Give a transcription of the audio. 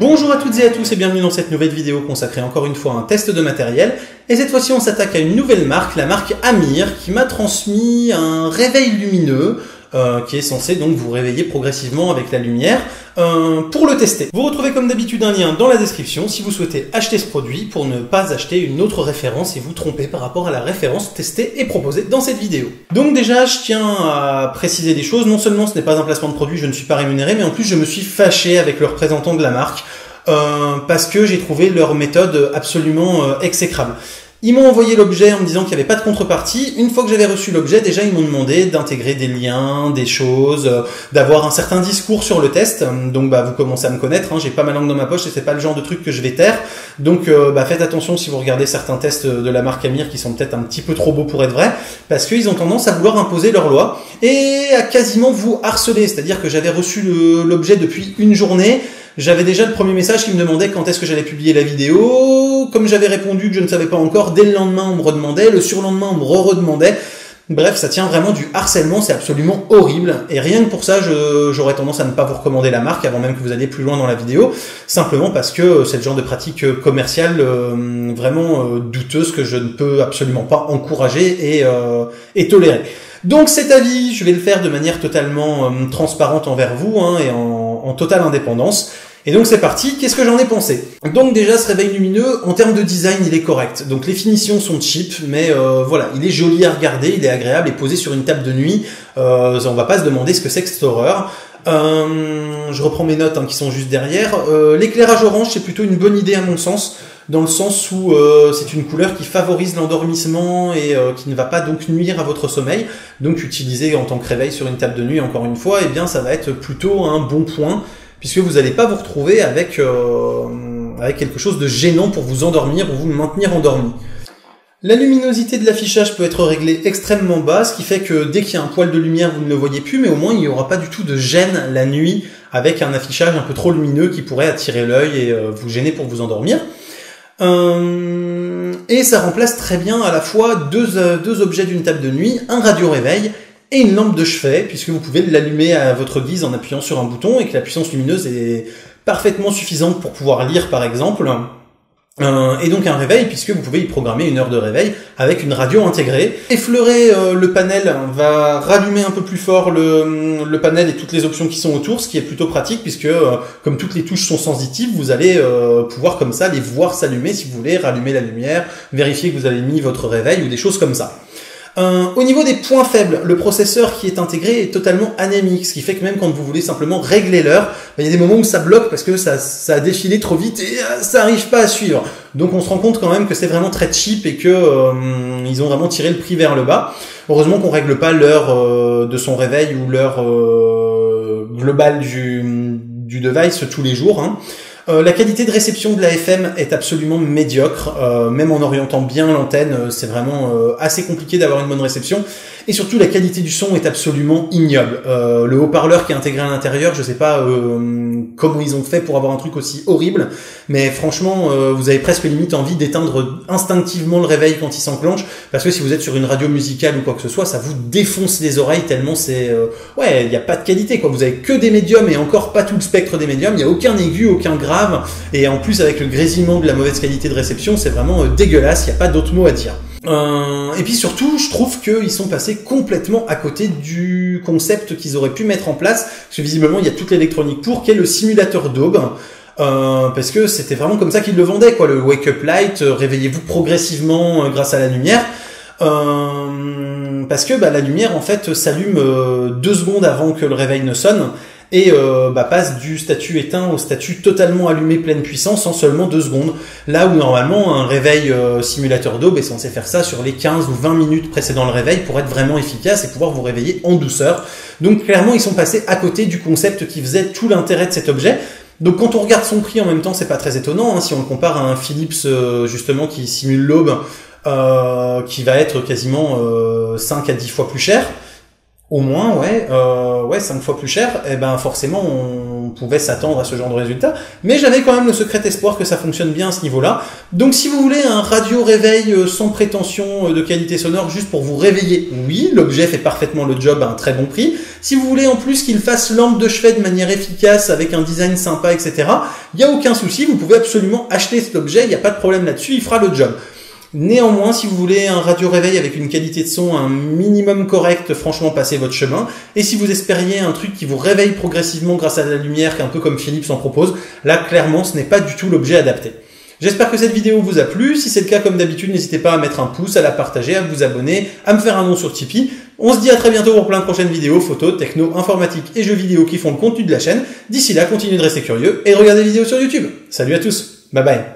Bonjour à toutes et à tous et bienvenue dans cette nouvelle vidéo consacrée encore une fois à un test de matériel. Et cette fois-ci on s'attaque à une nouvelle marque, la marque Amir, qui m'a transmis un réveil lumineux qui est censé donc vous réveiller progressivement avec la lumière pour le tester. Vous retrouvez comme d'habitude un lien dans la description si vous souhaitez acheter ce produit pour ne pas acheter une autre référence et vous tromper par rapport à la référence testée et proposée dans cette vidéo. Donc déjà je tiens à préciser des choses, non seulement ce n'est pas un placement de produit, je ne suis pas rémunéré, mais en plus je me suis fâché avec le représentant de la marque parce que j'ai trouvé leur méthode absolument exécrable. Ils m'ont envoyé l'objet en me disant qu'il n'y avait pas de contrepartie. Une fois que j'avais reçu l'objet, déjà ils m'ont demandé d'intégrer des liens, des choses, d'avoir un certain discours sur le test. Donc vous commencez à me connaître, hein, j'ai pas ma langue dans ma poche et c'est pas le genre de truc que je vais taire. Donc faites attention si vous regardez certains tests de la marque Amir qui sont peut-être un petit peu trop beaux pour être vrais, parce qu'ils ont tendance à vouloir imposer leur loi et à quasiment vous harceler. C'est-à-dire que j'avais reçu l'objet depuis une journée. J'avais déjà le premier message qui me demandait quand est-ce que j'allais publier la vidéo. Comme j'avais répondu que je ne savais pas encore, dès le lendemain on me redemandait, le surlendemain on me redemandait. Bref, ça tient vraiment du harcèlement, c'est absolument horrible. Et rien que pour ça, j'aurais tendance à ne pas vous recommander la marque avant même que vous alliez plus loin dans la vidéo. Simplement parce que c'est le genre de pratique commerciale vraiment douteuse que je ne peux absolument pas encourager et tolérer. Donc cet avis, je vais le faire de manière totalement transparente envers vous et en totale indépendance. Et donc c'est parti, qu'est-ce que j'en ai pensé? Donc déjà ce réveil lumineux, en termes de design, il est correct. Donc les finitions sont cheap, mais voilà, il est joli à regarder, il est agréable et posé sur une table de nuit. On va pas se demander ce que c'est que cette horreur. Je reprends mes notes qui sont juste derrière. L'éclairage orange, c'est plutôt une bonne idée à mon sens, dans le sens où c'est une couleur qui favorise l'endormissement et qui ne va pas donc nuire à votre sommeil. Donc utilisé en tant que réveil sur une table de nuit, encore une fois, eh bien ça va être plutôt un bon point, puisque vous n'allez pas vous retrouver avec quelque chose de gênant pour vous endormir ou vous maintenir endormi. La luminosité de l'affichage peut être réglée extrêmement bas, ce qui fait que dès qu'il y a un poil de lumière, vous ne le voyez plus, mais au moins il n'y aura pas du tout de gêne la nuit avec un affichage un peu trop lumineux qui pourrait attirer l'œil et vous gêner pour vous endormir. Et ça remplace très bien à la fois deux objets d'une table de nuit, un radio-réveil et une lampe de chevet, puisque vous pouvez l'allumer à votre guise en appuyant sur un bouton et que la puissance lumineuse est parfaitement suffisante pour pouvoir lire par exemple. Et donc un réveil, puisque vous pouvez y programmer une heure de réveil avec une radio intégrée. Effleurer le panel va rallumer un peu plus fort le panel et toutes les options qui sont autour, ce qui est plutôt pratique puisque comme toutes les touches sont sensitives, vous allez pouvoir comme ça les voir s'allumer si vous voulez rallumer la lumière, vérifier que vous avez mis votre réveil ou des choses comme ça. Au niveau des points faibles, le processeur qui est intégré est totalement anémique, ce qui fait que même quand vous voulez simplement régler l'heure, il y a des moments où ça bloque parce que ça a défilé trop vite et ça n'arrive pas à suivre. Donc on se rend compte quand même que c'est vraiment très cheap et que ils ont vraiment tiré le prix vers le bas. Heureusement qu'on règle pas l'heure de son réveil ou l'heure globale du device tous les jours. La qualité de réception de la FM est absolument médiocre, même en orientant bien l'antenne, c'est vraiment assez compliqué d'avoir une bonne réception. Et surtout, la qualité du son est absolument ignoble. Le haut-parleur qui est intégré à l'intérieur, je sais pas comment ils ont fait pour avoir un truc aussi horrible, mais franchement, vous avez presque limite envie d'éteindre instinctivement le réveil quand il s'enclenche, parce que si vous êtes sur une radio musicale ou quoi que ce soit, ça vous défonce les oreilles tellement c'est... ouais, il n'y a pas de qualité, quoi. Vous avez que des médiums et encore pas tout le spectre des médiums, il n'y a aucun aigu, aucun grave, et en plus avec le grésillement de la mauvaise qualité de réception, c'est vraiment dégueulasse, il n'y a pas d'autre mot à dire. Et puis surtout, je trouve qu'ils sont passés complètement à côté du concept qu'ils auraient pu mettre en place, parce que visiblement il y a toute l'électronique pour, qui est le simulateur d'aube, parce que c'était vraiment comme ça qu'ils le vendaient, quoi, le wake up light, réveillez-vous progressivement grâce à la lumière, parce que la lumière en fait s'allume 2 secondes avant que le réveil ne sonne, et passe du statut éteint au statut totalement allumé pleine puissance en seulement 2 secondes. Là où normalement un réveil simulateur d'aube est censé faire ça sur les 15 ou 20 minutes précédant le réveil pour être vraiment efficace et pouvoir vous réveiller en douceur. Donc clairement ils sont passés à côté du concept qui faisait tout l'intérêt de cet objet. Donc quand on regarde son prix en même temps, c'est pas très étonnant, si on le compare à un Philips justement qui simule l'aube, qui va être quasiment 5 à 10 fois plus cher. Au moins, ouais, 5 fois plus cher, et forcément, on pouvait s'attendre à ce genre de résultat, mais j'avais quand même le secret espoir que ça fonctionne bien à ce niveau-là. Donc si vous voulez un radio réveil sans prétention de qualité sonore, juste pour vous réveiller, oui, l'objet fait parfaitement le job à un très bon prix. Si vous voulez en plus qu'il fasse lampe de chevet de manière efficace, avec un design sympa, etc., il n'y a aucun souci, vous pouvez absolument acheter cet objet, il n'y a pas de problème là-dessus, il fera le job. Néanmoins, si vous voulez un radio réveil avec une qualité de son un minimum correct, franchement, passez votre chemin. Et si vous espériez un truc qui vous réveille progressivement grâce à la lumière, un peu comme Philips en propose, là, clairement, ce n'est pas du tout l'objet adapté. J'espère que cette vidéo vous a plu. Si c'est le cas, comme d'habitude, n'hésitez pas à mettre un pouce, à la partager, à vous abonner, à me faire un don sur Tipeee. On se dit à très bientôt pour plein de prochaines vidéos, photos, techno, informatique et jeux vidéo qui font le contenu de la chaîne. D'ici là, continuez de rester curieux et de regarder des vidéos sur YouTube. Salut à tous, bye bye.